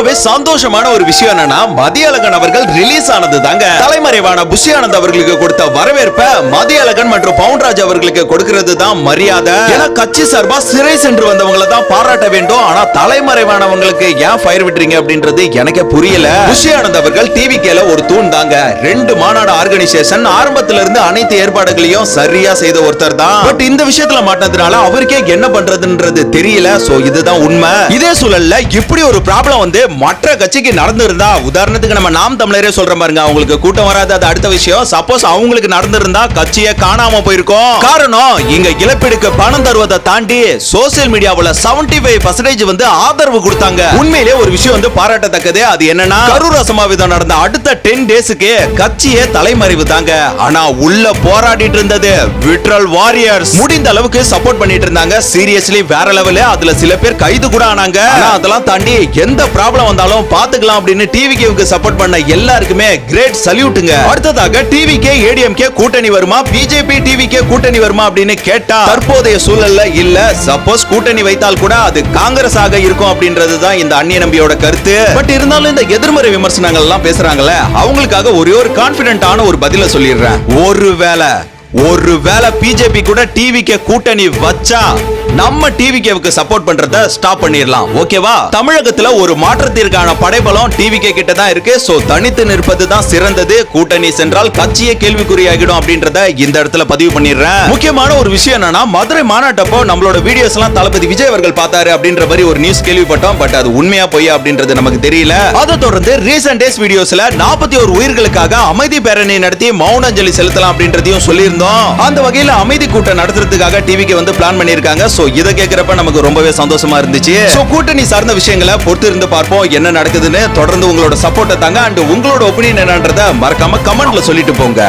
ரொம்பவே சந்தோஷமான ஒரு விஷயம் என்னன்னா மதியழகன் அவர்கள் ரிலீஸ் ஆனது தாங்க. தலைமறைவான புஷி ஆனந்த் அவர்களுக்கு கொடுத்த வரவேற்ப மதியழகன் மற்றும் பவுன்ராஜ் அவர்களுக்கு கொடுக்கிறது தான் மரியாதை. ஏன்னா கட்சி சார்பா சிறை சென்று வந்தவங்களை தான் பாராட்ட வேண்டும். ஆனா தலைமறைவானவங்களுக்கு ஏன் ஃபயர் விட்டுறீங்க அப்படின்றது எனக்கு புரியல. புஷி ஆனந்த் அவர்கள் டிவிகேல ஒரு தூண் தாங்க. 2 மாநாடு ஆர்கனைசேஷன் ஆரம்பத்துல இருந்து அனைத்து ஏற்பாடுகளையும் சரியா செய்த ஒருத்தர் தான். பட் இந்த விஷயத்துல மாட்டதுனால அவருக்கே என்ன பண்றதுன்றது தெரியல. சோ இதுதான் உண்மை. இதே சூழல்ல இப்படி ஒரு ப்ராப்ளம் வந்து மற்ற கட்சிக்கு நடந்திருந்தா, உதாரணத்துக்கு நம்ம நாம் தமிழரே சொல்ற பாருங்க, அவங்களுக்கு கூட்டம் வராது, அது அடுத்த விஷயம். சப்போஸ் அவங்களுக்கு நடந்திருந்தா கட்சியே காணாம போயிருக்கும். காரணம் இங்க இழப்பீடுக்கு பணம் தருவதை தாண்டி சோசியல் மீடியாவுல 75% வந்து ஆதரவு கொடுத்தாங்க. உண்மையிலே ஒரு விஷயம் வந்து பாராட்டத்தக்கது. அது என்னன்னா கரூர் அசம்பாவிதம் நடந்த அடுத்த 10 டேஸ்க்கு கட்சியே தலைமறைவு தாங்க. ஆனா உள்ள போராடிட்டு இருந்தது விட்ரல் வாரியர்ஸ். முடிந்த அளவுக்கு சப்போர்ட் பண்ணிட்டு இருந்தாங்க. சீரியஸ்லி வேற லெவல். அதுல சில பேர் கைது கூட ஆனாங்க. அதெல்லாம் தாண்டி எந்த ப்ராப்ளம் வந்தாலும் பாத்துக்கலாம் அப்படின்னு டிவிகேவுக்கு சப்போர்ட் பண்ண எல்லாருக்குமே கிரேட் சல்யூட்டுங்க. அடுத்ததாக டிவிகே ஏடிஎம்கே கூட்டணி வருமா, பிஜேபி டிவிகே கூட்டணி வருமா அப்படின்னு கேட்டா தற்போதைய சூழல்ல இல்ல. சப்போஸ் கூட்டணி வைத்தால் கூட அது காங்கிரஸ் ஆக இருக்கும் அப்படின்றதுதான் இந்த அந்நிய நம்பியோட கருத்து. பட் இருந்தாலும் இந்த எதிர்மறை விமர்சனங்கள் எல்லாம் பேசுறாங்கல்ல, அவங்களுக்காக ஒரே ஒரு கான்பிடென்டான ஒரு பதில சொல்லிடுறேன். ஒருவேளை பிஜேபி கூட டிவிகே கூட்டணி வச்சா நம்ம டிவிகேவுக்கு சப்போர்ட் பண்றத ஸ்டாப் பண்ணிரலாம். ஓகேவா? தமிழகத்துல ஒரு மாற்றத்திற்கான படைபலம் டிவிகே கிட்ட தான் இருக்கு. சோ தனித்து நிற்பது தான் சிறந்தது. கூட்டணி சென்றால் கட்சியே கேள்விக்குறியாகிடும் அப்படின்றத இந்த இடத்துல பதிவு பண்ணிடுறேன். முக்கியமான ஒரு விஷயம் என்னன்னா, மதுரை மாநாட்டப்போ நம்மளோட வீடியோஸ் எல்லாம் தளபதி விஜய் அவர்கள் பார்த்தாரு அப்படின்ற மாதிரி ஒரு நியூஸ் கேள்விப்பட்டோம். பட் அது உண்மையா பொய்யா அப்படின்றது நமக்கு தெரியல. அதை தொடர்ந்து ரீசன்ட் டேஸ் வீடியோஸ்ல 41 உயிர்களுக்காக அமைதி பேரணி நடத்தி மௌன அஞ்சலி செலுத்தலாம் அப்படின்றதையும் சொல்லியிருந்தோம். அந்த வகையில அமைதி கூட்டம் நடத்துறதுக்காக டிவிக்கு வந்து பிளான் பண்ணிருக்காங்க. சோ இத கேக்குறப்ப நமக்கு ரொம்பவே சந்தோஷமா இருந்துச்சு. சோ கூட்டணி சார்ந்த விஷயங்களை பொறுத்து இருந்து பார்ப்போம் என்ன நடக்குதுன்னு. தொடர்ந்து உங்களோட சப்போர்ட்டை தாங்க. அண்ட் உங்களோட ஒபினியன் என்னன்றத மறக்காம கமெண்ட்ல சொல்லிட்டு போங்க.